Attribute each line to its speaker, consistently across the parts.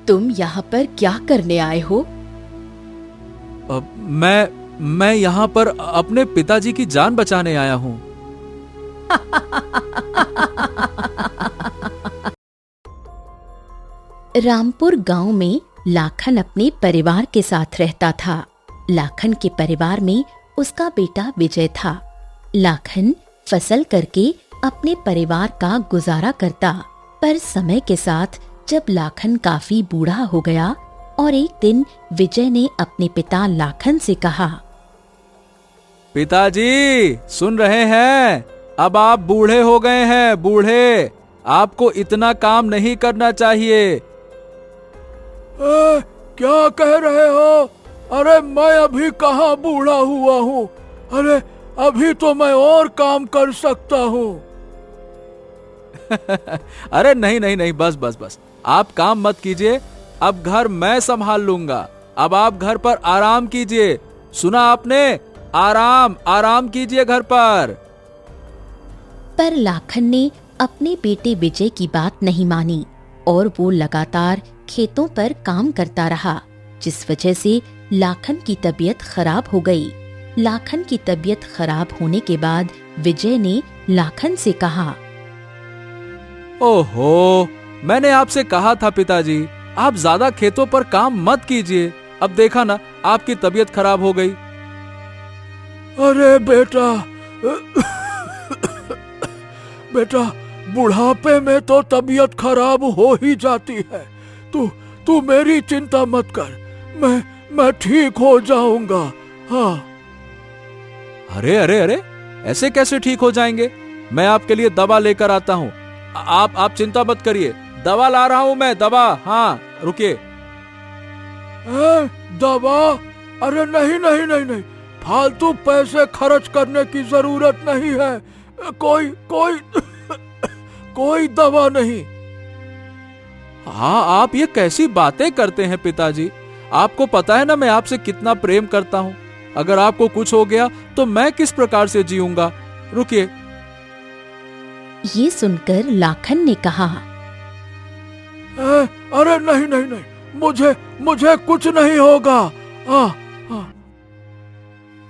Speaker 1: तुम यहाँ पर क्या करने आए हो?
Speaker 2: मैं यहाँ पर अपने पिताजी की जान बचाने आया हूँ।
Speaker 1: रामपुर गांव में लाखन अपने परिवार के साथ रहता था। लाखन के परिवार में उसका बेटा विजय था। लाखन फसल करके अपने परिवार का गुजारा करता, पर समय के साथ जब लाखन काफी बूढ़ा हो गया और एक दिन विजय ने अपने पिता लाखन से कहा,
Speaker 2: पिताजी सुन रहे हैं? अब आप बूढ़े हो गए हैं, बूढ़े। आपको इतना काम नहीं करना चाहिए।
Speaker 3: क्या कह रहे हो? अरे मैं अभी कहाँ बूढ़ा हुआ हूँ? अरे अभी तो मैं और काम कर सकता हूँ।
Speaker 2: अरे नहीं नहीं नहीं, बस बस बस, आप काम मत कीजिए। अब घर मैं संभाल लूंगा। अब आप घर पर आराम कीजिए। सुना आपने? आराम आराम कीजिए घर पर
Speaker 1: लाखन ने अपने बेटे विजय की बात नहीं मानी और वो लगातार खेतों पर काम करता रहा, जिस वजह से लाखन की तबीयत खराब हो गई। लाखन की तबीयत खराब होने के बाद विजय ने लाखन से कहा,
Speaker 2: ओहो, मैंने आपसे कहा था पिताजी, आप ज्यादा खेतों पर काम मत कीजिए। अब देखा ना, आपकी तबीयत खराब हो गई।
Speaker 3: अरे बेटा, बेटा बुढ़ापे में तो तबीयत खराब हो ही जाती है। तू मेरी चिंता मत कर, मैं ठीक हो जाऊंगा। हाँ।
Speaker 2: अरे अरे अरे, ऐसे कैसे ठीक हो जाएंगे? मैं आपके लिए दवा लेकर आता हूँ। आप चिंता मत करिए, दवा ला रहा हूँ मैं, दवा। हाँ रुकिए।
Speaker 3: दवा? अरे नहीं नहीं नहीं नहीं, फालतू पैसे खर्च करने की जरूरत नहीं है। कोई दवा नहीं।
Speaker 2: हाँ, आप ये कैसी बातें करते हैं पिताजी? आपको पता है ना मैं आपसे कितना प्रेम करता हूँ। अगर आपको कुछ हो गया तो मैं किस प्रकार से जीऊंगा? रुकिए।
Speaker 1: ये सुनकर लाखन ने कहा,
Speaker 3: अरे नहीं नहीं नहीं, मुझे कुछ नहीं होगा।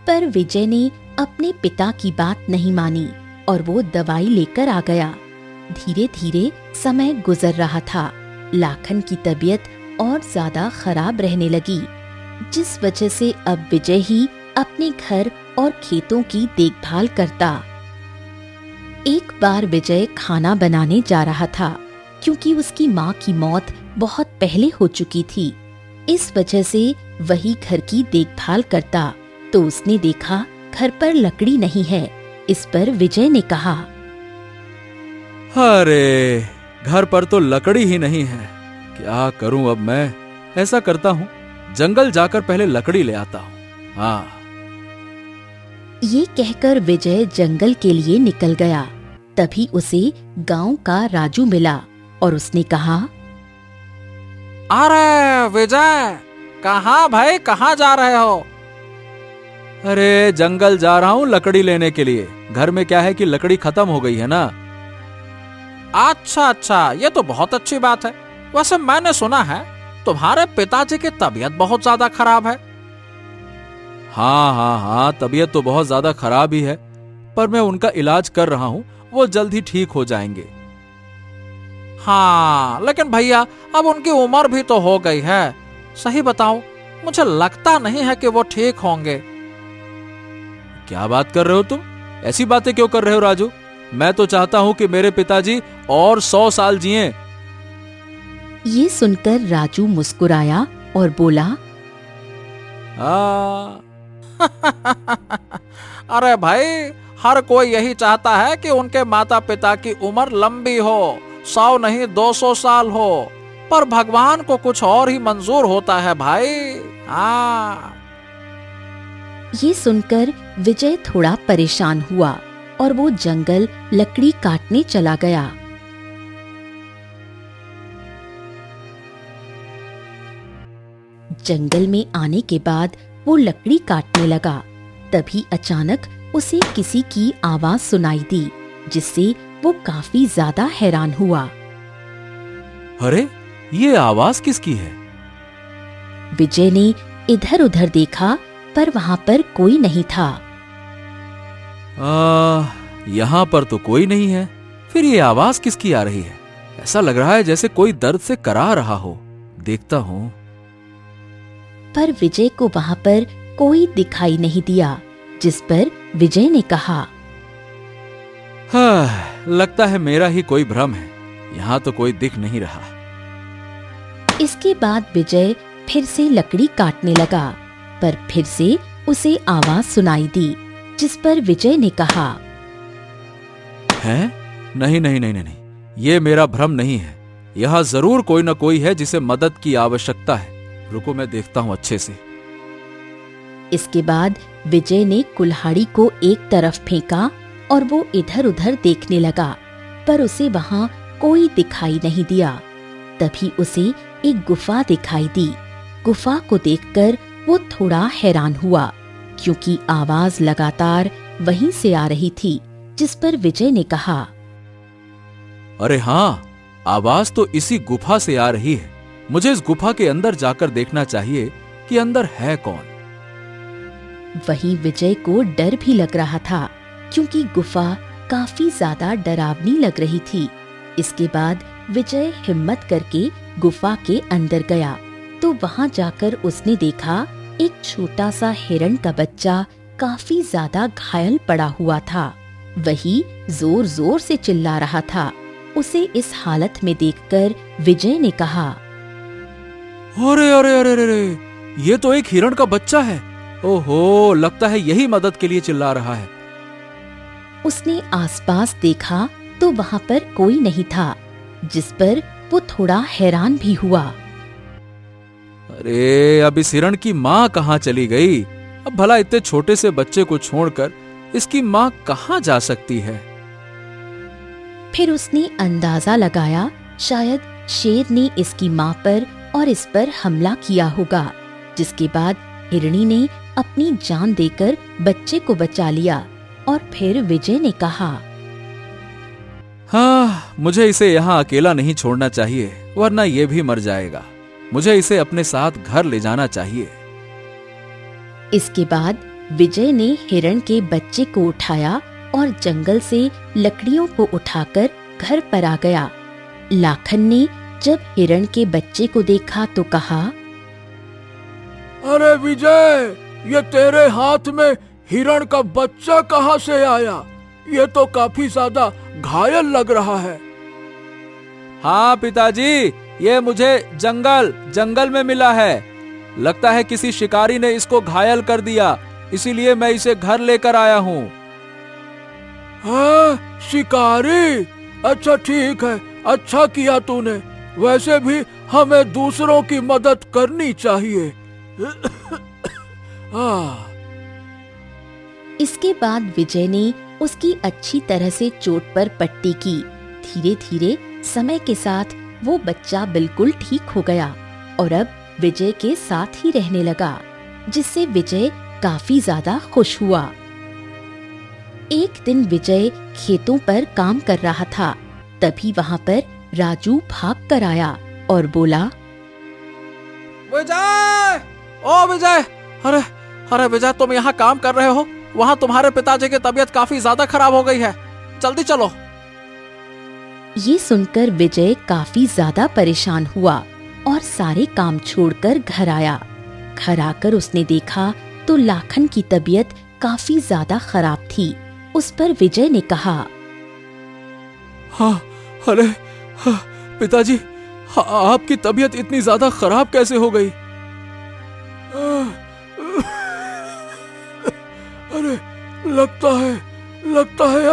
Speaker 1: पर विजय ने अपने पिता की बात नहीं मानी और वो दवाई लेकर आ गया। धीरे धीरे समय गुजर रहा था। लाखन की तबीयत और ज्यादा खराब रहने लगी, जिस वजह से अब विजय ही अपने घर और खेतों की देखभाल करता। एक बार विजय खाना बनाने जा रहा था, क्योंकि उसकी माँ की मौत बहुत पहले हो चुकी थी। इस वजह से वही घर की देखभाल करता, तो उसने देखा घर पर लकड़ी नहीं है। इस पर विजय ने कहा,
Speaker 2: अरे घर पर तो लकड़ी ही नहीं है, क्या करूं अब मैं? ऐसा करता हूं, जंगल जाकर पहले लकड़ी ले आता हूं। हाँ।
Speaker 1: ये कहकर विजय जंगल के लिए निकल गया। तभी उसे गांव का राजू मिला और उसने कहा,
Speaker 4: अरे विजय, कहाँ भाई, कहाँ जा रहे हो?
Speaker 2: अरे जंगल जा रहा हूँ लकड़ी लेने के लिए। घर में क्या है कि लकड़ी खत्म हो गई है ना।
Speaker 4: अच्छा, ये तो बहुत अच्छी बात है। वैसे मैंने सुना है तुम्हारे पिताजी की तबीयत बहुत ज्यादा खराब है।
Speaker 2: हाँ, तबीयत तो बहुत ज्यादा खराब ही है, पर मैं उनका इलाज कर रहा हूँ, वो जल्द ही ठीक हो जाएंगे।
Speaker 4: हाँ, लेकिन भैया अब उनकी उम्र भी तो हो गई है। सही बताऊं, मुझे लगता नहीं है कि वो ठीक होंगे।
Speaker 2: क्या बात कर रहे हो तुम? ऐसी बातें क्यों कर रहे हो राजू? मैं तो चाहता हूँ कि मेरे पिताजी और 100 साल जिएं।
Speaker 1: ये सुनकर राजू मुस्कुराया और बोला,
Speaker 4: अरे भाई, हर कोई यही चाहता है कि उनके माता पिता की उम्र लंबी हो, 100 नहीं 200 साल हो, पर भगवान को कुछ और ही मंजूर होता है भाई। हाँ।
Speaker 1: ये सुनकर विजय थोड़ा परेशान हुआ और वो जंगल लकड़ी काटने चला गया। जंगल में आने के बाद वो लकड़ी काटने लगा। तभी अचानक उसे किसी की आवाज सुनाई दी, जिससे वो काफी ज्यादा हैरान हुआ।
Speaker 2: अरे ये आवाज किसकी है?
Speaker 1: विजय ने इधर उधर देखा पर वहां पर कोई नहीं था।
Speaker 2: यहाँ पर तो कोई नहीं है, फिर ये आवाज किसकी आ रही है? ऐसा लग रहा है जैसे कोई दर्द से कराह रहा हो। देखता हूँ।
Speaker 1: पर विजय को वहां पर कोई दिखाई नहीं दिया, जिस पर विजय ने कहा,
Speaker 2: लगता है मेरा ही कोई भ्रम है, यहाँ तो कोई दिख नहीं रहा।
Speaker 1: इसके बाद विजय फिर से लकड़ी काटने लगा, पर फिर से उसे आवाज सुनाई दी, जिस पर विजय ने कहा,
Speaker 2: हैं? नहीं नहीं नहीं नहीं, ये मेरा भ्रम नहीं है। यहाँ जरूर कोई न कोई है जिसे मदद की आवश्यकता है। रुको, मैं देखता हूँ अच्छे से।
Speaker 1: इसके बाद विजय ने कुल्हाड़ी को एक तरफ फेंका और वो इधर उधर देखने लगा, पर उसे वहां कोई दिखाई नहीं दिया। तभी उसे एक गुफा दिखाई दी। गुफा को देखकर वो थोड़ा हैरान हुआ, क्योंकि आवाज लगातार वहीं से आ रही थी, जिस पर विजय ने कहा,
Speaker 2: अरे हाँ, आवाज तो इसी गुफा से आ रही है। मुझे इस गुफा के अंदर जाकर देखना चाहिए कि अंदर है कौन।
Speaker 1: वहीं विजय को डर भी लग रहा था, क्योंकि गुफा काफी ज्यादा डरावनी लग रही थी। इसके बाद विजय हिम्मत करके गुफा के अंदर गया, तो वहां जाकर उसने देखा एक छोटा सा हिरण का बच्चा काफी ज्यादा घायल पड़ा हुआ था। वही जोर जोर से चिल्ला रहा था। उसे इस हालत में देखकर विजय ने कहा,
Speaker 2: अरे अरे अरे अरे, ये तो एक हिरण का बच्चा है। ओहो, लगता है यही मदद के लिए चिल्ला रहा है।
Speaker 1: उसने आसपास देखा तो वहां पर कोई नहीं था, जिस पर वो थोड़ा हैरान भी हुआ।
Speaker 2: अरे, अब इस हिरण की माँ कहाँ चली गई? अब भला इतने छोटे से बच्चे को छोड़कर इसकी माँ कहाँ जा सकती है?
Speaker 1: फिर उसने अंदाजा लगाया, शायद शेर ने इसकी माँ पर और इस पर हमला किया होगा, जिसके बाद हिरणी ने अपनी जान देकर बच्चे को बचा लिया। और फिर विजय ने कहा,
Speaker 2: हाँ, मुझे इसे यहाँ अकेला नहीं छोड़ना चाहिए, वरना ये भी मर जाएगा। मुझे इसे अपने साथ घर ले जाना चाहिए।
Speaker 1: इसके बाद विजय ने हिरण के बच्चे को उठाया और जंगल से लकड़ियों को उठाकर घर पर आ गया। लाखन ने जब हिरण के बच्चे को देखा तो कहा,
Speaker 3: अरे विजय, ये तेरे हाथ में हिरण का बच्चा कहाँ से आया? ये तो काफी ज्यादा घायल लग रहा है।
Speaker 2: हाँ पिताजी, ये मुझे जंगल में मिला है। लगता है किसी शिकारी ने इसको घायल कर दिया, इसीलिए मैं इसे घर लेकर आया हूँ।
Speaker 3: हाँ, शिकारी? अच्छा ठीक है, अच्छा किया तूने। वैसे भी हमें दूसरों की मदद करनी चाहिए। हाँ।
Speaker 1: इसके बाद विजय ने उसकी अच्छी तरह से चोट पर पट्टी की। धीरे धीरे समय के साथ वो बच्चा बिल्कुल ठीक हो गया और अब विजय के साथ ही रहने लगा, जिससे विजय काफी ज्यादा खुश हुआ। एक दिन विजय खेतों पर काम कर रहा था, तभी वहाँ पर राजू भाग कर आया और बोला,
Speaker 4: विजय, ओ विजय, अरे अरे विजय, तुम यहाँ काम कर रहे हो? वहाँ तुम्हारे पिताजी की तबीयत काफी ज्यादा खराब हो गई है, जल्दी चलो।
Speaker 1: ये सुनकर विजय काफी ज्यादा परेशान हुआ और सारे काम छोड़कर घर आया। घर आकर उसने देखा तो लाखन की तबीयत काफी ज्यादा खराब थी। उस पर विजय ने कहा,
Speaker 2: हाँ, अरे हाँ, पिताजी, हाँ, आपकी तबीयत इतनी ज्यादा खराब कैसे हो गई?
Speaker 3: अरे लगता है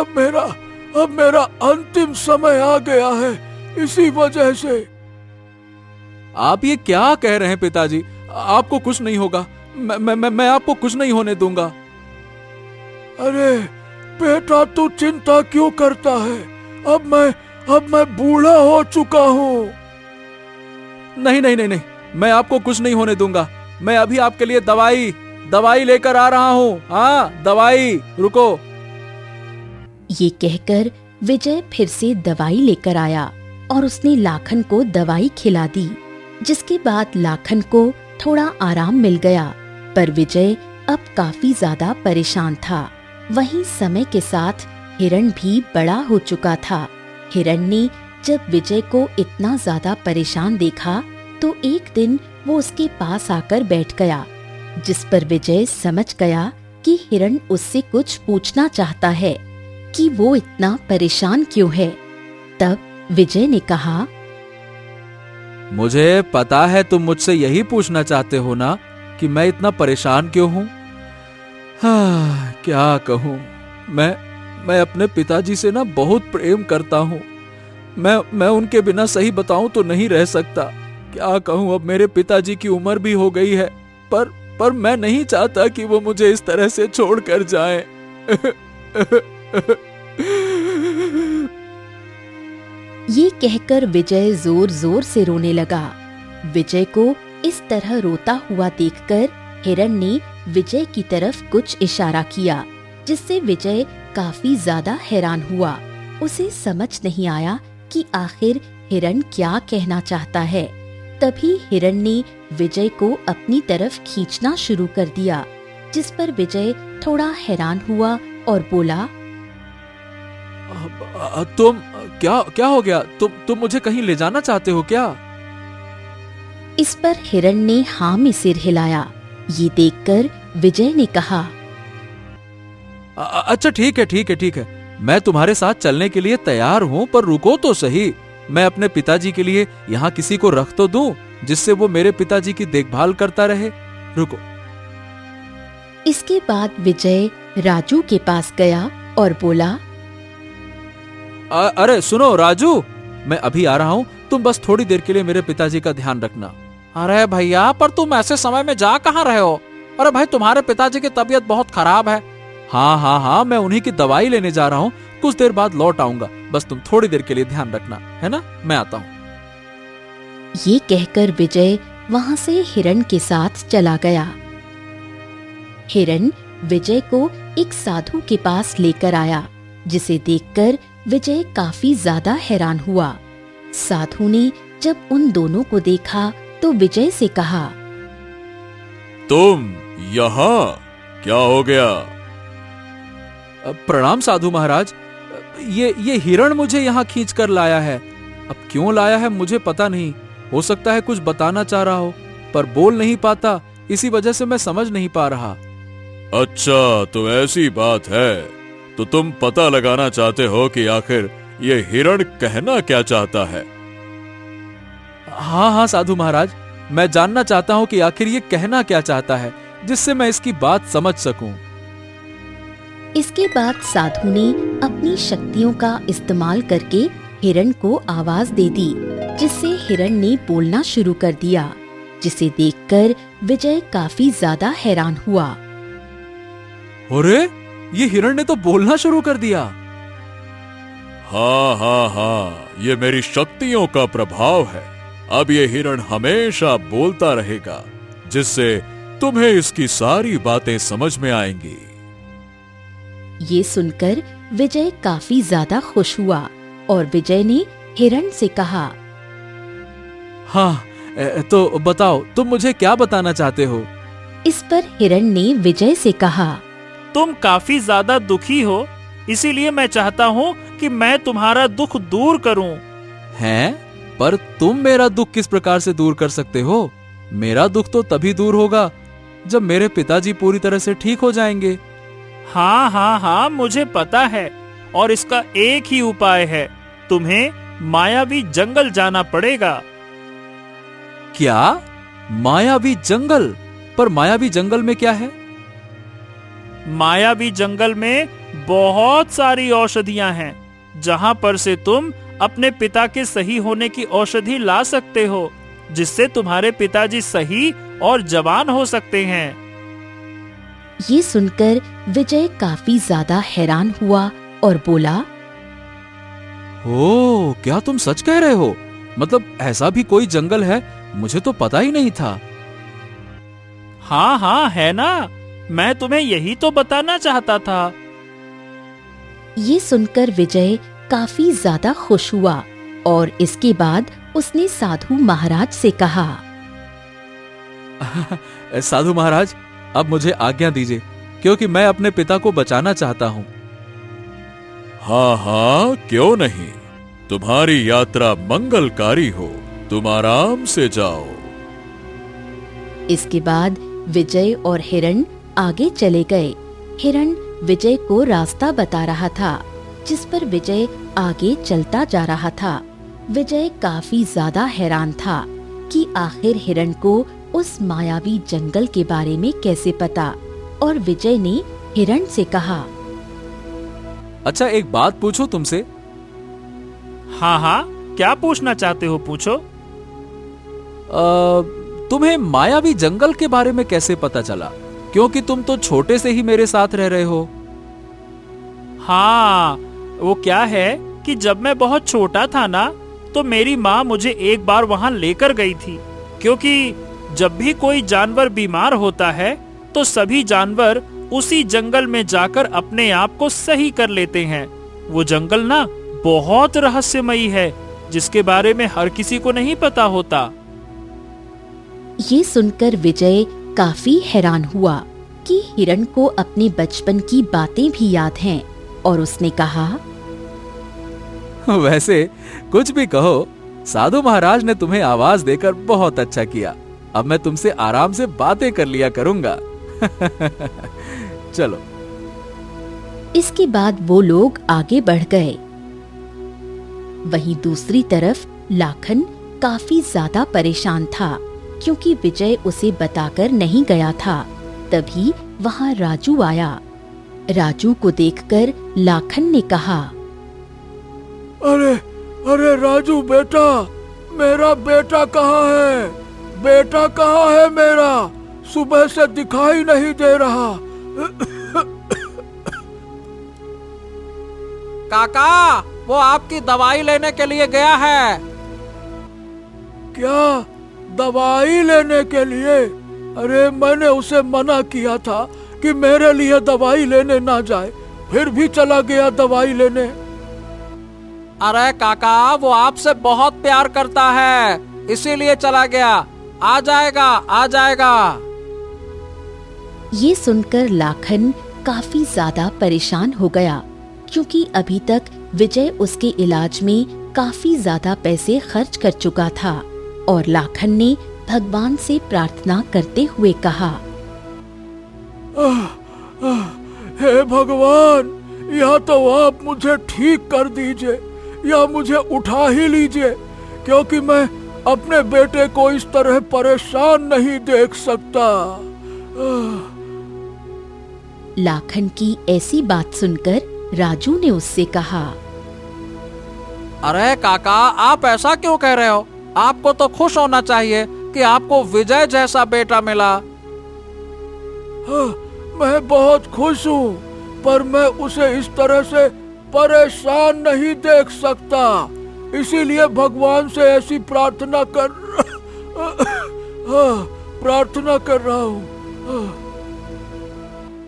Speaker 3: अब मेरा अंतिम समय आ गया है, इसी वजह से।
Speaker 2: आप ये क्या कह रहे हैं पिताजी? आपको कुछ नहीं होगा। मैं आपको कुछ नहीं होने दूंगा।
Speaker 3: अरे बेटा, तू चिंता क्यों करता है? अब मैं बूढ़ा हो चुका हूँ।
Speaker 2: नहीं नहीं नहीं नहीं, मैं आपको कुछ नहीं होने दूंगा। मैं अभी आपके लिए दवाई लेकर आ रहा हूँ। हाँ, दवाई, रुको।
Speaker 1: ये कहकर विजय फिर से दवाई लेकर आया और उसने लाखन को दवाई खिला दी, जिसके बाद लाखन को थोड़ा आराम मिल गया। पर विजय अब काफी ज्यादा परेशान था। वहीं समय के साथ हिरण भी बड़ा हो चुका था। हिरण ने जब विजय को इतना ज्यादा परेशान देखा तो एक दिन वो उसके पास आकर बैठ गया, जिस पर विजय समझ गया कि हिरण उससे कुछ पूछना चाहता है कि वो इतना परेशान क्यों है। तब विजय ने कहा,
Speaker 2: मुझे पता है तुम मुझसे यही पूछना चाहते हो ना कि मैं इतना परेशान क्यों हूं। हाँ, क्या कहूं, मैं अपने पिताजी से ना बहुत प्रेम करता हूं। मैं उनके बिना सही बताऊं तो नहीं रह सकता। क्या कहूं, अब मेरे पिताजी की उम्र भी हो गई है, पर मैं नहीं चाहता कि वो मुझे इस तरह से छोड़कर जाएं।
Speaker 1: ये कहकर विजय जोर जोर से रोने लगा। विजय को इस तरह रोता हुआ देखकर हिरण ने विजय की तरफ कुछ इशारा किया, जिससे विजय काफी ज्यादा हैरान हुआ। उसे समझ नहीं आया कि आखिर हिरण क्या कहना चाहता है। तभी हिरण ने विजय को अपनी तरफ खींचना शुरू कर दिया, जिस पर विजय थोड़ा हैरान हुआ और बोला,
Speaker 2: तुम क्या हो गया? तुम मुझे कहीं ले जाना चाहते हो क्या?
Speaker 1: इस पर हिरण ने हाँ में सिर हिलाया। ये देखकर विजय ने कहा,
Speaker 2: अच्छा ठीक है, मैं तुम्हारे साथ चलने के लिए तैयार हूँ, पर रुको तो सही। मैं अपने पिताजी के लिए यहाँ किसी को रख तो दूं, जिससे वो मेरे पिताजी की देखभाल करता रहे। रुको।
Speaker 1: इसके बाद विजय राजू के पास गया और बोला,
Speaker 2: अरे सुनो राजू, मैं अभी आ रहा हूँ, तुम बस थोड़ी देर के लिए मेरे पिताजी का ध्यान रखना।
Speaker 4: अरे भैया, पर तुम ऐसे समय में जा कहाँ रहे हो? अरे भाई, तुम्हारे पिताजी की तबीयत बहुत खराब है।
Speaker 2: हाँ, मैं उन्हीं की दवाई लेने जा रहा हूँ, कुछ देर बाद लौट आऊंगा। बस तुम थोड़ी देर के लिए ध्यान रखना, है ना? मैं आता हूँ।
Speaker 1: ये कहकर विजय वहाँ से हिरण के साथ चला गया। हिरण विजय को एक साधु के पास लेकर आया, जिसे देखकर विजय काफी ज्यादा हैरान हुआ। साधु ने जब उन दोनों को देखा तो विजय से कहा,
Speaker 3: तुम यहाँ क्या हो गया?
Speaker 2: प्रणाम साधु महाराज। ये हिरण मुझे यहाँ खींच कर लाया है। अब क्यों लाया है मुझे पता नहीं। हो सकता है कुछ बताना चाह रहा हो, पर बोल नहीं पाता, इसी वजह से मैं समझ नहीं पा रहा।
Speaker 3: अच्छा, तो ऐसी बात है। तो तुम पता लगाना चाहते हो कि आखिर ये हिरण कहना क्या चाहता है?
Speaker 2: हाँ साधु महाराज, मैं जानना चाहता हूँ कि आखिर ये कहना क्या चाहता है, जिससे मैं इसकी बात समझ सकूं।
Speaker 1: इसके बाद साधु ने अपनी शक्तियों का इस्तेमाल करके हिरण को आवाज दे दी, जिससे हिरण ने बोलना शुरू कर दिया, जिसे देखकर विजय काफी ज्यादा हैरान हुआ।
Speaker 2: अरे, ये हिरण ने तो बोलना शुरू कर दिया।
Speaker 3: हाँ, ये मेरी शक्तियों का प्रभाव है। अब ये हिरण हमेशा बोलता रहेगा, जिससे तुम्हें इसकी सारी बातें समझ में आएंगी।
Speaker 1: ये सुनकर विजय काफी ज्यादा खुश हुआ और विजय ने हिरण से कहा,
Speaker 2: हाँ, तो बताओ, तुम मुझे क्या बताना चाहते हो?
Speaker 1: इस पर हिरण ने विजय से कहा,
Speaker 5: तुम काफी ज्यादा दुखी हो, इसीलिए मैं चाहता हूँ कि मैं तुम्हारा दुख दूर करूं।
Speaker 2: हैं? पर तुम मेरा दुख किस प्रकार से दूर कर सकते हो? मेरा दुख तो तभी दूर होगा जब मेरे पिताजी पूरी तरह से ठीक हो जाएंगे।
Speaker 5: हाँ, मुझे पता है, और इसका एक ही उपाय है। तुम्हें मायावी जंगल जाना पड़ेगा।
Speaker 2: क्या? मायावी जंगल? पर मायावी जंगल में क्या है?
Speaker 5: मायावी जंगल में बहुत सारी औषधियां हैं, जहां पर से तुम अपने पिता के सही होने की औषधि ला सकते हो, जिससे तुम्हारे पिताजी सही और जवान हो सकते हैं।
Speaker 1: ये सुनकर विजय काफी ज्यादा हैरान हुआ और बोला,
Speaker 2: ओ, क्या तुम सच कह रहे हो? मतलब ऐसा भी कोई जंगल है? मुझे तो पता ही नहीं था।
Speaker 5: हाँ, है ना, मैं तुम्हें यही तो बताना चाहता था।
Speaker 1: ये सुनकर विजय काफी ज्यादा खुश हुआ और इसके बाद उसने साधु महाराज से कहा,
Speaker 2: साधु महाराज, अब मुझे आज्ञा दीजिए, क्योंकि मैं अपने पिता को बचाना चाहता हूँ।
Speaker 3: हाँ हाँ, क्यों नहीं। तुम्हारी यात्रा मंगलकारी हो, तुम आराम से जाओ।
Speaker 1: इसके बाद विजय और हिरण आगे चले गए। हिरण विजय को रास्ता बता रहा था, जिस पर विजय आगे चलता जा रहा था। विजय काफी ज्यादा हैरान था कि आखिर हिरण को उस मायावी जंगल के बारे में कैसे पता, और विजय ने हिरण से कहा,
Speaker 2: अच्छा, एक बात पूछूं तुमसे?
Speaker 5: हाँ हाँ, क्या पूछना चाहते हो, पूछो।
Speaker 2: तुम्हें मायावी जंगल के बारे में कैसे पता चला? क्योंकि तुम तो छोटे से ही मेरे साथ रह रहे हो।
Speaker 5: हाँ, वो क्या है कि जब मैं बहुत छोटा था ना, तो मेरी माँ मुझे एक बार वहाँ लेकर गई थी, क्योंकि जब भी कोई जानवर बीमार होता है तो सभी जानवर उसी जंगल में जाकर अपने आप को सही कर लेते हैं। वो जंगल ना बहुत रहस्यमयी है, जिसके बारे में हर किसी को नहीं पता होता।
Speaker 1: ये सुनकर विजय काफी हैरान हुआ कि हिरण को अपने बचपन की बातें भी याद हैं, और उसने कहा,
Speaker 2: वैसे कुछ भी कहो, साधु महाराज ने तुम्हें आवाज देकर बहुत अच्छा किया। अब मैं तुमसे आराम से बातें कर लिया करूंगा। चलो।
Speaker 1: इसके बाद वो लोग आगे बढ़ गए। वहीं दूसरी तरफ लाखन काफी ज्यादा परेशान था, क्योंकि विजय उसे बताकर नहीं गया था। तभी वहाँ राजू आया। राजू को देखकर लाखन ने कहा,
Speaker 3: अरे अरे राजू बेटा, मेरा बेटा कहाँ है? बेटा कहाँ है मेरा? सुबह से दिखाई नहीं दे रहा।
Speaker 4: काका, वो आपकी दवाई लेने के लिए गया है।
Speaker 3: क्या दवाई लेने के लिए? अरे मैंने उसे मना किया था कि मेरे लिए दवाई लेने ना जाए, फिर भी चला गया दवाई लेने।
Speaker 4: अरे काका, वो आपसे बहुत प्यार करता है, इसीलिए चला गया। आ जाएगा, आ जाएगा।
Speaker 1: ये सुनकर लाखन काफी ज्यादा परेशान हो गया, क्योंकि अभी तक विजय उसके इलाज में काफी ज्यादा पैसे खर्च कर चुका था। और लाखन ने भगवान से प्रार्थना करते हुए कहा,
Speaker 3: हे भगवान, या तो आप मुझे ठीक कर दीजिए या मुझे उठा ही लीजिए, क्योंकि मैं अपने बेटे को इस तरह परेशान नहीं देख सकता।
Speaker 1: लाखन की ऐसी बात सुनकर राजू ने उससे कहा,
Speaker 4: अरे काका, आप ऐसा क्यों कह रहे हो? आपको तो खुश होना चाहिए कि आपको विजय जैसा बेटा मिला।
Speaker 3: हाँ, मैं बहुत खुश हूँ, पर मैं उसे इस तरह से परेशान नहीं देख सकता, इसीलिए भगवान से ऐसी प्रार्थना कर रहा हूँ।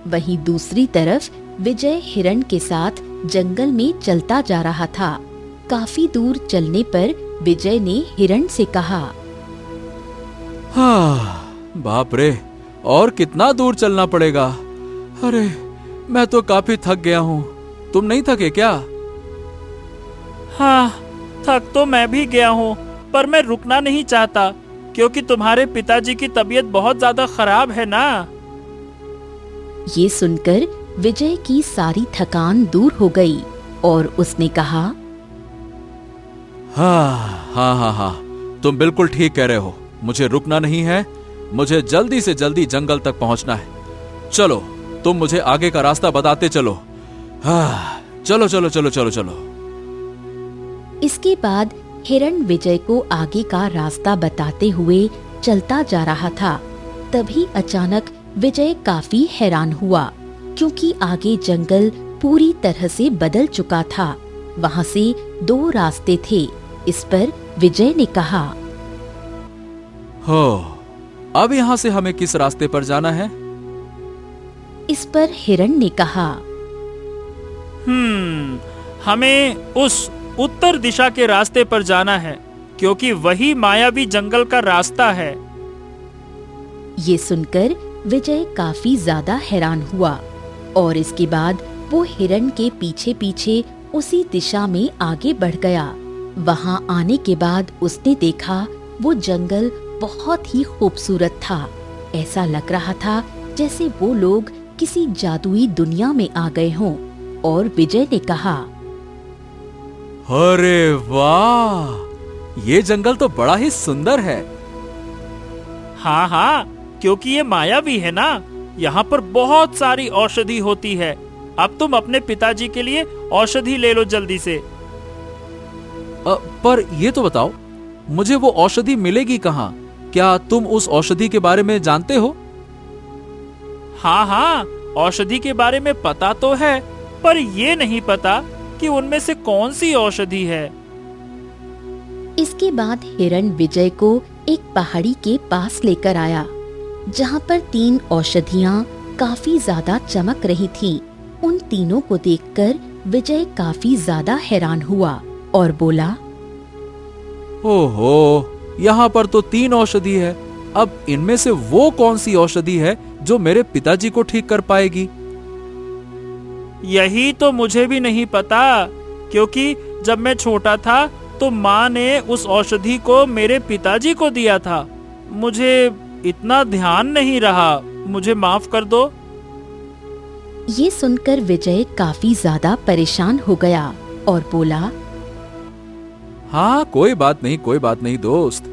Speaker 1: वहीं दूसरी तरफ विजय हिरण के साथ जंगल में चलता जा रहा था। काफी दूर चलने पर विजय ने हिरण से कहा,
Speaker 2: हाँ, बाप रे, और कितना दूर चलना पड़ेगा? अरे, मैं तो काफी थक गया हूँ। तुम नहीं थके क्या?
Speaker 5: हाँ, थक तो मैं भी गया हूँ, पर मैं रुकना नहीं चाहता, क्योंकि तुम्हारे पिताजी की तबीयत बहुत ज्यादा खराब है ना।
Speaker 1: ये सुनकर विजय की सारी थकान दूर हो गई, और उसने कहा,
Speaker 2: हाँ, तुम बिल्कुल ठीक कह रहे हो। मुझे रुकना नहीं है, मुझे जल्दी से जल्दी जंगल तक पहुंचना है। चलो, तुम मुझे आगे का रास्ता बताते चलो। हाँ, चलो चलो चलो चलो चलो।
Speaker 1: इसके बाद हिरण विजय को आगे का रास्ता बताते हुए चलता जा रहा था। तभी अचानक विजय काफी हैरान हुआ, क्योंकि आगे जंगल पूरी तरह से बदल चुका था। वहाँ से 2 रास्ते थे। इस पर विजय ने कहा,
Speaker 2: हो, अब यहाँ से हमें किस रास्ते पर जाना है?
Speaker 1: इस पर हिरण ने कहा,
Speaker 5: हमें उस उत्तर दिशा के रास्ते पर जाना है, क्योंकि वही मायावी जंगल का रास्ता है।
Speaker 1: ये सुनकर विजय काफी ज्यादा हैरान हुआ और इसके बाद वो हिरण के पीछे पीछे उसी दिशा में आगे बढ़ गया। वहां आने के बाद उसने देखा वो जंगल बहुत ही खूबसूरत था। ऐसा लग रहा था जैसे वो लोग किसी जादुई दुनिया में आ गए हों। और विजय ने कहा,
Speaker 2: अरे वाह, ये जंगल तो बड़ा ही सुंदर है।
Speaker 5: हाँ हाँ, क्योंकि ये मायावी है ना, यहाँ पर बहुत सारी औषधि होती है। अब तुम अपने पिताजी के लिए औषधि ले लो जल्दी से।
Speaker 2: पर ये तो बताओ, मुझे वो औषधि मिलेगी कहाँ? क्या तुम उस औषधि के बारे में जानते हो?
Speaker 5: हाँ हाँ, औषधि के बारे में पता तो है, पर ये नहीं पता कि उनमें से कौन सी औषधि है।
Speaker 1: इसके बाद हिरण विजय को एक पहाड़ी के पास लेकर आया, जहाँ पर 3 औषधियाँ काफी ज्यादा चमक रही थीं। उन तीनों को देखकर विजय काफी ज्यादा हैरान हुआ और बोला,
Speaker 2: ओहो, यहाँ पर तो 3 औषधि है। अब इनमें से वो कौन सी औषधि है जो मेरे पिताजी को ठीक कर पाएगी?
Speaker 5: यही तो मुझे भी नहीं पता, क्योंकि जब मैं छोटा था तो माँ ने उस औषधि को मेरे पिताजी को दिया था। मुझे इतना ध्यान नहीं रहा, मुझे माफ कर दो।
Speaker 1: ये सुनकर विजय काफी ज्यादा परेशान हो गया और बोला,
Speaker 2: हाँ, कोई बात नहीं दोस्त।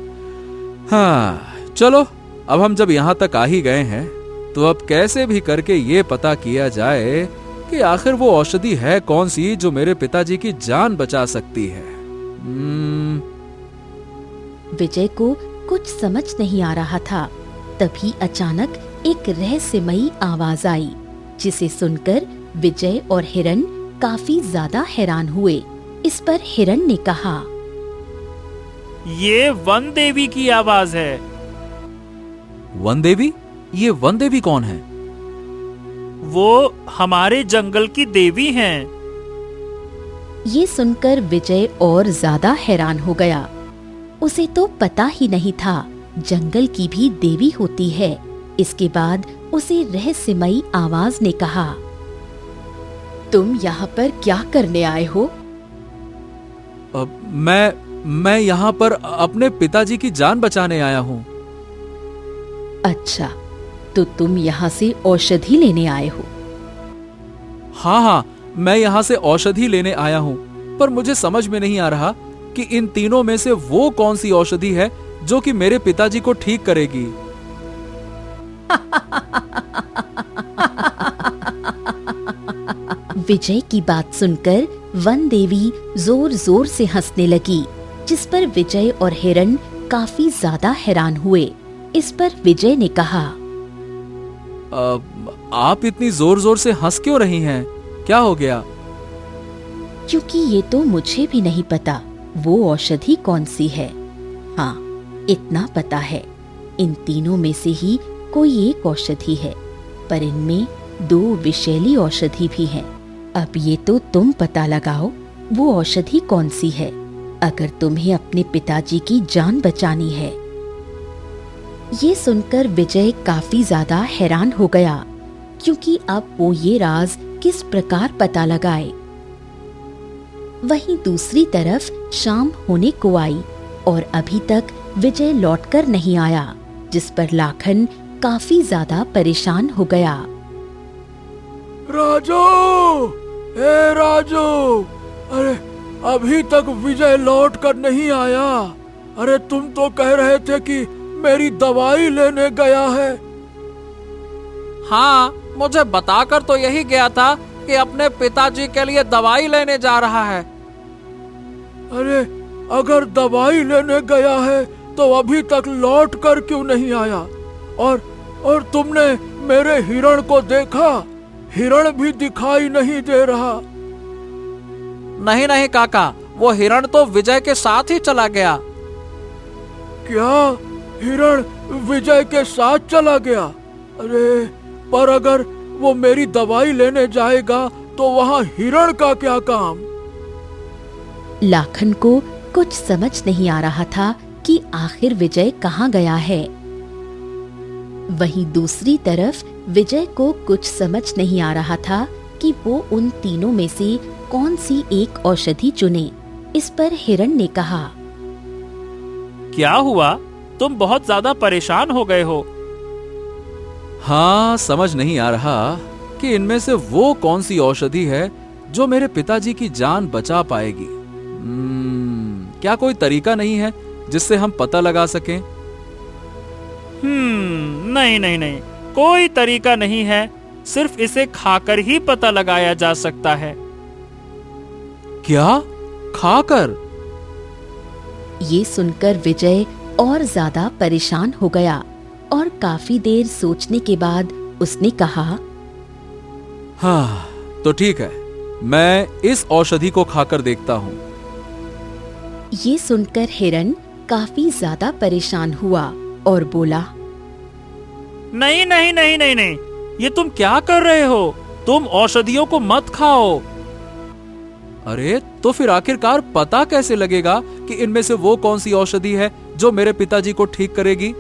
Speaker 2: हाँ चलो, अब हम जब यहाँ तक आ ही गए हैं तो अब कैसे भी करके ये पता किया जाए कि आखिर वो औषधि है कौन सी जो मेरे पिताजी की जान बचा सकती है।
Speaker 1: विजय को कुछ समझ नहीं आ रहा था। तभी अचानक एक रहस्यमयी आवाज आई, जिसे सुनकर विजय और हिरण काफी ज्यादा हैरान हुए। इस पर हिरण ने कहा,
Speaker 5: ये वन देवी की आवाज है।
Speaker 2: वन देवी? ये वन देवी कौन है?
Speaker 5: वो हमारे जंगल की देवी हैं।
Speaker 1: ये सुनकर विजय और ज्यादा हैरान हो गया। उसे तो पता ही नहीं था जंगल की भी देवी होती है। इसके बाद उसे रहस्यमयी आवाज ने कहा, तुम यहाँ पर क्या करने आए हो?
Speaker 2: मैं यहाँ पर अपने पिताजी की जान बचाने आया हूँ।
Speaker 1: अच्छा, तो तुम यहाँ से औषधि लेने आए हो?
Speaker 2: हाँ, मैं यहाँ से औषधि लेने आया हूँ, पर मुझे समझ में नहीं आ रहा कि इन तीनों में से वो कौन सी औषधि है जो कि मेरे पिताजी को ठीक करेगी।
Speaker 1: विजय की बात सुनकर वन देवी जोर जोर से हंसने लगी, जिस पर विजय और हिरण काफी ज्यादा हैरान हुए। इस पर विजय ने कहा,
Speaker 2: आप इतनी जोर जोर से हंस क्यों रही हैं? क्या हो गया?
Speaker 1: क्योंकि ये तो मुझे भी नहीं पता वो औषधि कौन सी है। हाँ, इतना पता है इन तीनों में से ही कोई एक औषधि है, पर इनमें 2 विषैली औषधि भी हैं। अब ये तो तुम पता लगाओ वो औषधि कौन सी है, अगर तुम्हें अपने पिताजी की जान बचानी है। ये सुनकर विजय काफी ज्यादा हैरान हो गया, क्योंकि अब वो ये राज किस प्रकार पता लगाए। वहीं दूसरी तरफ शाम होने को आई और अभी तक विजय लौटकर नहीं आया, जिस पर लाखन काफी ज्यादा परेशान हो गया।
Speaker 3: राजू, ए राजू, अरे अभी तक विजय लौट कर नहीं आया। अरे तुम तो कह रहे थे कि मेरी दवाई लेने गया है।
Speaker 4: हाँ, मुझे बताकर तो यही गया था कि अपने पिताजी के लिए दवाई लेने जा रहा है।
Speaker 3: अरे अगर दवाई लेने गया है तो अभी तक लौट कर क्यों नहीं आया? और तुमने मेरे हिरण को देखा? हिरण भी दिखाई नहीं दे रहा।
Speaker 4: नहीं नहीं काका, वो हिरण तो विजय के साथ ही चला गया।
Speaker 3: क्या हिरण विजय के साथ चला गया? अरे पर अगर वो मेरी दवाई लेने जाएगा तो वहाँ हिरण का क्या काम?
Speaker 1: लाखन को कुछ समझ नहीं आ रहा था कि आखिर विजय कहाँ गया है। वहीं दूसरी तरफ विजय को कुछ समझ नहीं आ रहा था कि वो उन तीनों में से कौन सी एक औषधि चुने। इस पर हिरण ने कहा,
Speaker 5: क्या हुआ? तुम बहुत ज्यादा परेशान हो गए हो।
Speaker 2: हाँ, समझ नहीं आ रहा कि इनमें से वो कौन सी औषधि है जो मेरे पिताजी की जान बचा पाएगी। क्या कोई तरीका नहीं है जिससे हम पता लगा सकें?
Speaker 5: नहीं नहीं नहीं, कोई तरीका नहीं है, सिर्फ इसे खाकर ही पता लगाया जा सकता है।
Speaker 2: क्या? खाकर?
Speaker 1: ये सुनकर विजय और ज्यादा परेशान हो गया और काफी देर सोचने के बाद उसने कहा,
Speaker 2: हाँ, तो ठीक है, मैं इस औषधि को खाकर देखता हूँ।
Speaker 1: ये सुनकर हिरण काफी ज्यादा परेशान हुआ और बोला,
Speaker 5: नहीं नहीं नहीं नहीं नहीं, ये तुम क्या कर रहे हो? तुम औषधियों को मत खाओ।
Speaker 2: अरे तो फिर आखिरकार पता कैसे लगेगा कि इनमें से वो कौन सी औषधि है जो मेरे पिताजी को ठीक करेगी?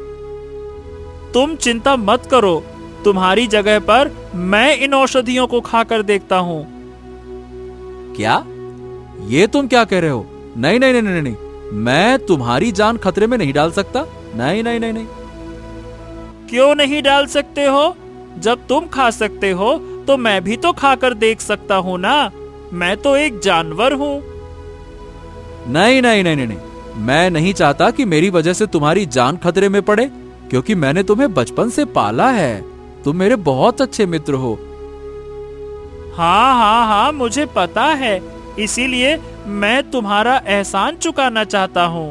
Speaker 5: तुम चिंता मत करो, तुम्हारी जगह पर मैं इन औषधियों को खाकर देखता हूँ।
Speaker 2: क्या? ये तुम क्या कह रहे हो? नहीं नहीं नहीं नहीं नहीं, मैं तुम्हारी जान खतरे में नहीं डाल सकता। नहीं नहीं नहीं नहीं।
Speaker 5: क्यों नहीं डाल सकते हो? जब तुम खा सकते हो तो मैं भी तो खाकर देख सकता हूँ ना। मैं तो एक जानवर हूँ।
Speaker 2: नहीं नहीं नहीं नहीं नहीं, मैं नहीं चाहता कि मेरी वजह से तुम्हारी जान खतरे में पड़े, क्योंकि मैंने तुम्हें बचपन से पाला है। तुम मेरे बहुत अच्छे मित्र हो।
Speaker 5: हाँ हाँ हाँ, मुझे पता है, इसीलिए मैं तुम्हारा एहसान चुकाना चाहता हूँ।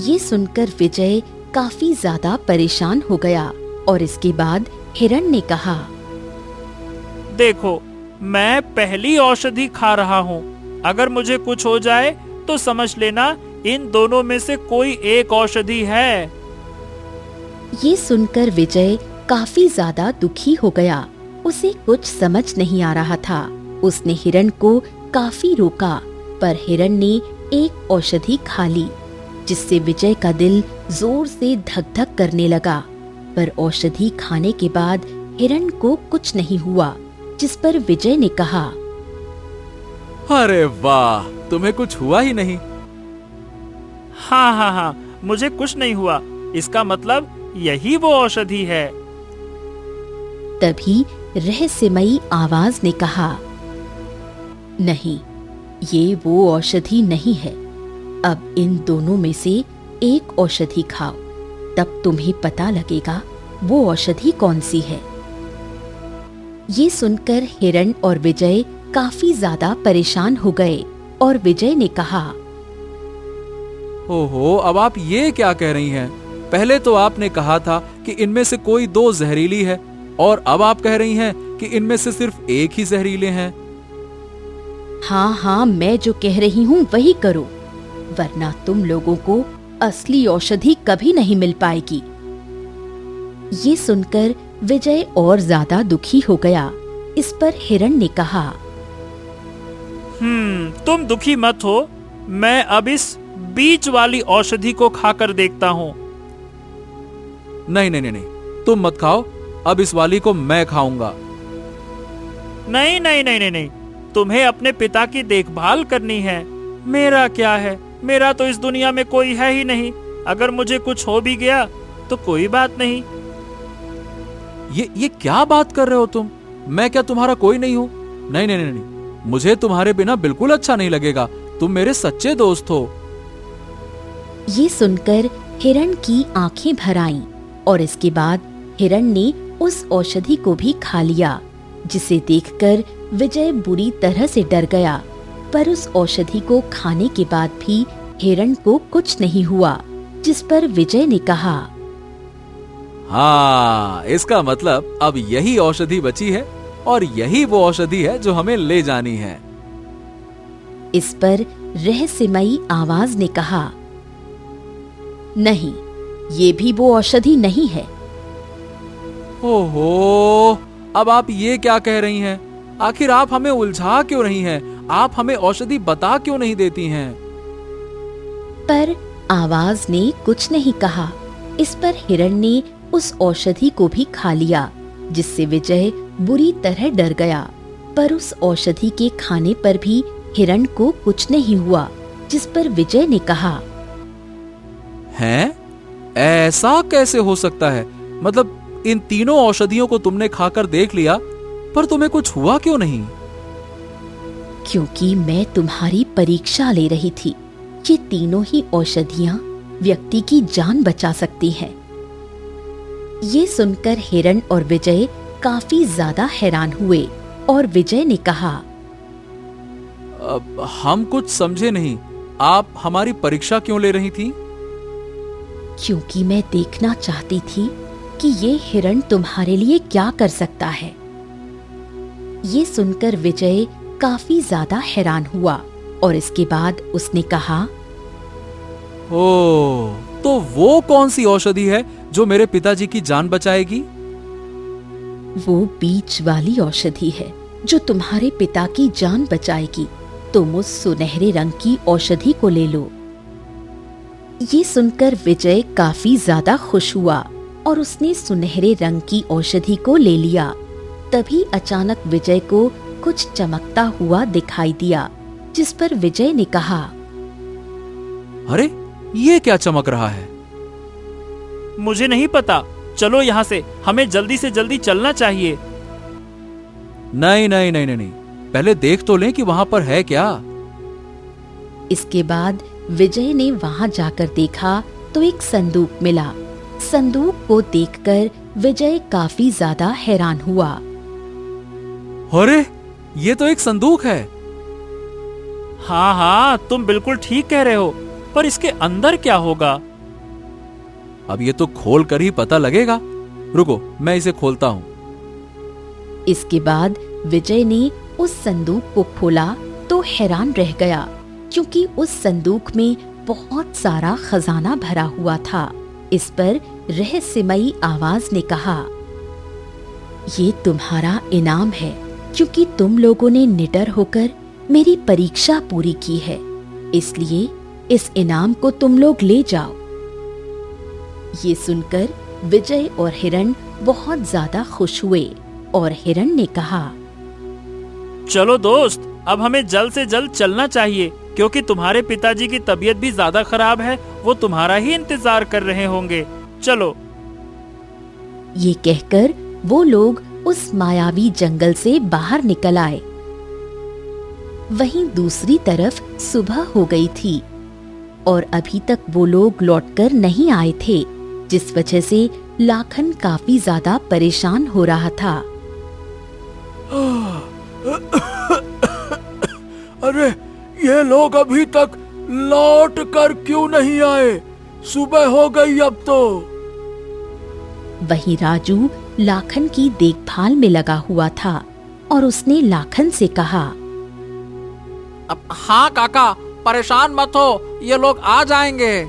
Speaker 1: ये सुनकर विजय काफी ज्यादा परेशान हो गया और इसके बाद हिरण ने कहा,
Speaker 5: देखो, मैं पहली औषधि खा रहा हूँ। अगर मुझे कुछ हो जाए तो समझ लेना इन दोनों में से कोई एक औषधि है।
Speaker 1: ये सुनकर विजय काफी ज्यादा दुखी हो गया। उसे कुछ समझ नहीं आ रहा था। उसने हिरण को काफी रोका, पर हिरण ने एक औषधि खा ली, जिससे विजय का दिल जोर से धक धक करने लगा। पर औषधि खाने के बाद हिरण को कुछ नहीं हुआ, जिस पर विजय ने कहा,
Speaker 2: अरे वाह, तुम्हें कुछ हुआ ही नहीं।
Speaker 5: हाँ हाँ हाँ, मुझे कुछ नहीं हुआ। इसका मतलब यही वो औषधि है।
Speaker 1: तभी रहस्यमयी आवाज ने कहा, नहीं, ये वो औषधि नहीं है। अब इन दोनों में से एक औषधि खाओ, तब तुम्हें पता लगेगा वो औषधि कौन सी है। ये सुनकर हिरण और विजय काफी ज्यादा परेशान हो गए और विजय ने कहा,
Speaker 2: ओहो, अब आप ये क्या कह रही हैं? पहले तो आपने कहा था कि इनमें से कोई दो जहरीली है, और अब आप कह रही हैं कि इनमें से सिर्फ एक ही जहरीले हैं।
Speaker 1: हाँ हाँ, मैं जो कह रही हूँ वही करो, वरना तुम लोगों को असली औषधि कभी नहीं मिल पाएगी। ये सुनकर विजय और ज्यादा दुखी हो गया। इस पर हिरण ने कहा,
Speaker 5: तुम दुखी मत हो, मैं अब इस बीच वाली औषधि को खाकर देखता हूँ।
Speaker 2: नहीं नहीं नहीं नहीं, तुम मत खाओ, अब इस वाली को मैं खाऊंगा।
Speaker 5: नहीं नहीं नहीं नहीं नहीं, तुम्हें अपने पिता की देखभाल करनी है। मेरा क्या है, मेरा तो इस दुनिया में कोई है ही नहीं। अगर मुझे कुछ हो भी गया तो कोई बात नहीं।
Speaker 2: ये क्या बात कर रहे हो तुम? मैं क्या तुम्हारा कोई नहीं हूँ? नहीं नहीं नहीं नहीं, मुझे तुम्हारे बिना बिल्कुल अच्छा नहीं लगेगा। तुम मेरे सच्चे दोस्त हो।
Speaker 1: ये सुनकर हिरण की आंखें भर आईं और इसके बाद हिरण ने उस औषधि को भी खा लिया, जिसे देखकर विजय बुरी तरह से डर गया। पर उस औषधि को खाने के बाद भी हिरण को कुछ नहीं हुआ, जिस पर विजय ने कहा,
Speaker 2: हाँ, इसका मतलब अब यही औषधि बची है और यही वो औषधि है जो हमें ले जानी है।
Speaker 1: इस पर रहस्यमयी आवाज ने कहा, नहीं, ये भी वो औषधि नहीं है।
Speaker 2: ओहो, अब आप ये क्या कह रही हैं? आखिर आप हमें उलझा क्यों रही हैं? आप हमें औषधि बता क्यों नहीं देती हैं?
Speaker 1: पर आवाज ने कुछ नहीं कहा। इस पर हिरण ने उस औषधि को भी खा लिया, जिससे विजय बुरी तरह डर गया। पर उस औषधि के खाने पर भी हिरण को कुछ नहीं हुआ, जिस पर विजय ने कहा,
Speaker 2: हैं? ऐसा कैसे हो सकता है? मतलब इन तीनों औषधियों को तुमने खाकर देख लिया, पर तुम्हें कुछ हुआ क्यों नहीं?
Speaker 1: क्योंकि मैं तुम्हारी परीक्षा ले रही थी। ये तीनों ही औषधियां व्यक्ति की जान बचा सकती हैं। ये सुनकर हिरण और विजय काफी ज्यादा हैरान हुए और विजय ने कहा,
Speaker 2: हम कुछ समझे नहीं। आप हमारी परीक्षा क्यों ले रही थी?
Speaker 1: क्योंकि मैं देखना चाहती थी कि ये हिरण तुम्हारे लिए क्या कर सकता है। ये सुनकर विजय काफी ज्यादा हैरान हुआ और इसके बाद उसने कहा,
Speaker 2: ओह, तो वो कौन सी औषधि है जो मेरे पिताजी की जान बचाएगी?
Speaker 1: वो बीच वाली औषधि है जो तुम्हारे पिता की जान बचाएगी। तुम उस सुनहरे रंग की औषधि को ले लो। ये सुनकर विजय काफी ज्यादा खुश हुआ और उसने सुनहरे रंग की औषधि को ले लिया। तभी अचानक विजय को कुछ चमकता हुआ दिखाई दिया, जिस पर विजय ने कहा,
Speaker 2: अरे ये क्या चमक रहा है?
Speaker 5: मुझे नहीं पता, चलो यहाँ से, हमें जल्दी से जल्दी चलना चाहिए।
Speaker 2: नहीं नहीं नहीं नहीं, पहले देख तो लें कि वहां पर है क्या।
Speaker 1: इसके बाद विजय ने वहां जाकर देखा तो एक संदूक मिला। संदूक को देखकर विजय काफी ज्यादा हैरान हुआ।
Speaker 2: अरे ये तो एक संदूक है।
Speaker 5: हाँ हाँ, तुम बिल्कुल ठीक कह रहे हो, पर इसके अंदर क्या होगा?
Speaker 2: अब ये तो खोल कर ही पता लगेगा। रुको, मैं इसे खोलता हूं।
Speaker 1: इसके बाद विजय ने उस संदूक को खोला तो हैरान रह गया, क्योंकि उस संदूक में बहुत सारा खजाना भरा हुआ था। इस पर रहस्यमयी आवाज ने कहा, ये तुम्हारा इनाम है, क्योंकि तुम लोगों ने निडर होकर मेरी परीक्षा पूरी की है, इसलिए इस इनाम को तुम लोग ले जाओ। ये सुनकर विजय और हिरण बहुत ज्यादा खुश हुए और हिरण ने कहा,
Speaker 5: चलो दोस्त, अब हमें जल्द से जल्द चलना चाहिए, क्योंकि तुम्हारे पिताजी की तबीयत भी ज्यादा खराब है। वो तुम्हारा ही इंतजार कर रहे होंगे। चलो।
Speaker 1: ये कहकर वो लोग उस मायावी जंगल से बाहर निकल आए। वहीं दूसरी तरफ सुबह हो गई थी और अभी तक वो लोग लौटकर नहीं आए थे, जिस वजह से लाखन काफी ज्यादा परेशान हो रहा था।
Speaker 3: अरे ये लोग अभी तक लौट कर क्यों नहीं आए? सुबह हो गई अब तो।
Speaker 1: वहीं राजू लाखन की देखभाल में लगा हुआ था और उसने लाखन से कहा,
Speaker 4: अब हाँ काका, परेशान मत हो, ये लोग आ जाएंगे।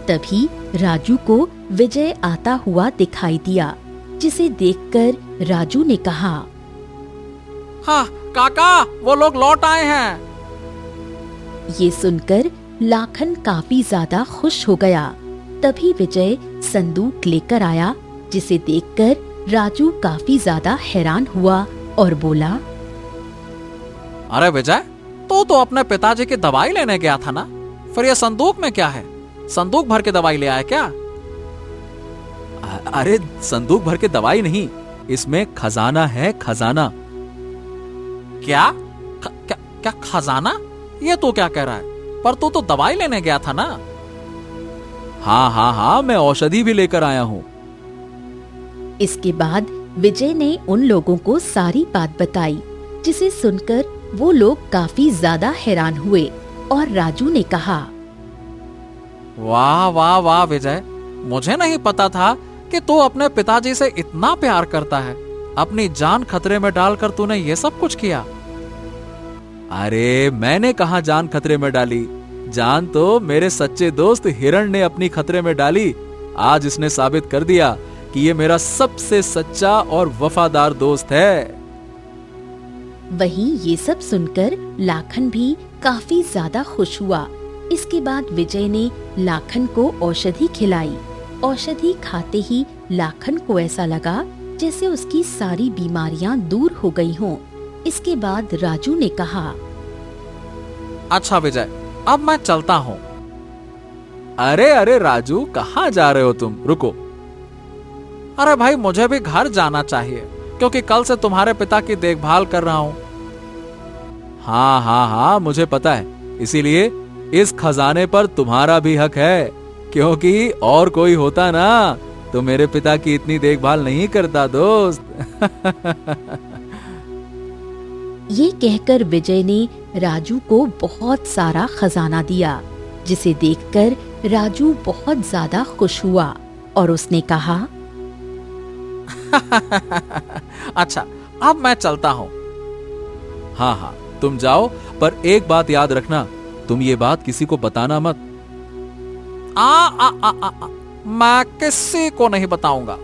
Speaker 1: तभी राजू को विजय आता हुआ दिखाई दिया, जिसे देखकर राजू ने कहा,
Speaker 4: हाँ काका, वो लोग लौट आए हैं।
Speaker 1: ये सुनकर लाखन काफी ज्यादा खुश हो गया। तभी विजय संदूक लेकर आया, जिसे देखकर राजू काफी ज्यादा हैरान हुआ और बोला,
Speaker 4: अरे विजय, तो अपने पिताजी की दवाई लेने गया था ना? फिर ये संदूक में क्या है? संदूक भर के दवाई ले आया क्या?
Speaker 2: अरे संदूक भर के दवाई नहीं, इसमें खजाना है, खजाना।
Speaker 4: क्या? क्या खजाना? ये तो क्या कह रहा है? पर तू तो दवाई लेने गया था ना?
Speaker 2: हाँ हाँ हाँ, मैं औषधि भी लेकर आया हूँ।
Speaker 1: इसके बाद विजय ने उन लोगों को सारी बात बताई, जिसे सुनकर वो लोग काफी ज्यादा हैरान हुए और राजू ने कहा,
Speaker 4: वाह वाह वाह विजय, मुझे नहीं पता था कि तू अपने पिताजी से इतना प्यार करता है। अपनी जान खतरे में डालकर तूने ये सब कुछ किया।
Speaker 2: अरे मैंने कहा जान खतरे में डाली, जान तो मेरे सच्चे दोस्त हिरण ने अपनी खतरे में डाली। आज इसने साबित कर दिया कि ये मेरा सबसे सच्चा और वफादार दोस्त है।
Speaker 1: वहीं ये सब सुनकर लाखन भी काफी ज्यादा खुश हुआ। इसके बाद विजय ने लाखन को औषधि खिलाई। औषधि खाते ही लाखन को ऐसा लगा जैसे उसकी सारी बीमारियां दूर हो गई हों। इसके बाद राजू ने कहा,
Speaker 4: अच्छा विजय, अब मैं चलता हूँ।
Speaker 2: अरे अरे राजू, कहाँ जा रहे हो तुम? रुको।
Speaker 4: अरे भाई, मुझे भी घर जाना चाहिए क्योंकि कल से तुम्हारे पिता की देखभाल कर रहा हूँ।
Speaker 2: हाँ हाँ हाँ, मुझे पता है, इसीलिए इस खजाने पर तुम्हारा भी हक है, क्योंकि और कोई होता ना तो मेरे पिता की इतनी देखभाल नहीं करता दोस्त।
Speaker 1: ये कहकर विजय ने राजू को बहुत सारा खजाना दिया, जिसे देखकर राजू बहुत ज्यादा खुश हुआ और उसने कहा,
Speaker 4: अच्छा, अब मैं चलता हूँ।
Speaker 2: हाँ हाँ, तुम जाओ, पर एक बात याद रखना, तुम ये बात किसी को बताना मत।
Speaker 4: मैं किसी को नहीं बताऊंगा।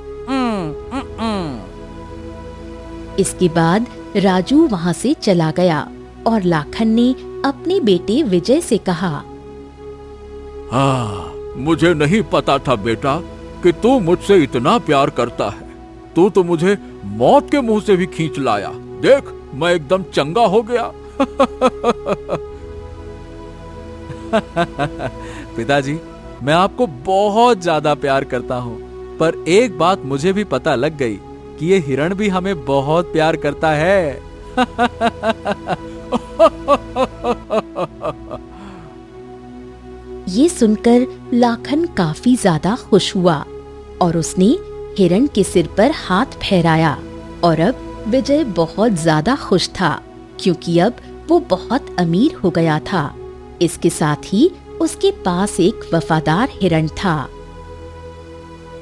Speaker 1: इसके बाद राजू वहाँ से चला गया और लाखन ने अपने बेटे विजय से कहा,
Speaker 3: हाँ, मुझे नहीं पता था बेटा कि तू मुझसे इतना प्यार करता है। तू तो मुझे मौत के मुंह से भी खींच लाया। देख, मैं एकदम चंगा हो गया।
Speaker 2: पिताजी, मैं आपको बहुत ज्यादा प्यार करता हूँ, पर एक बात मुझे भी पता लग गई कि ये हिरण भी हमें बहुत प्यार करता है।
Speaker 1: ये सुनकर लाखन काफी ज्यादा खुश हुआ और उसने हिरण के सिर पर हाथ फेराया। और अब विजय बहुत ज्यादा खुश था, क्योंकि अब वो बहुत अमीर हो गया था। इसके साथ ही उसके पास एक वफादार हिरण था।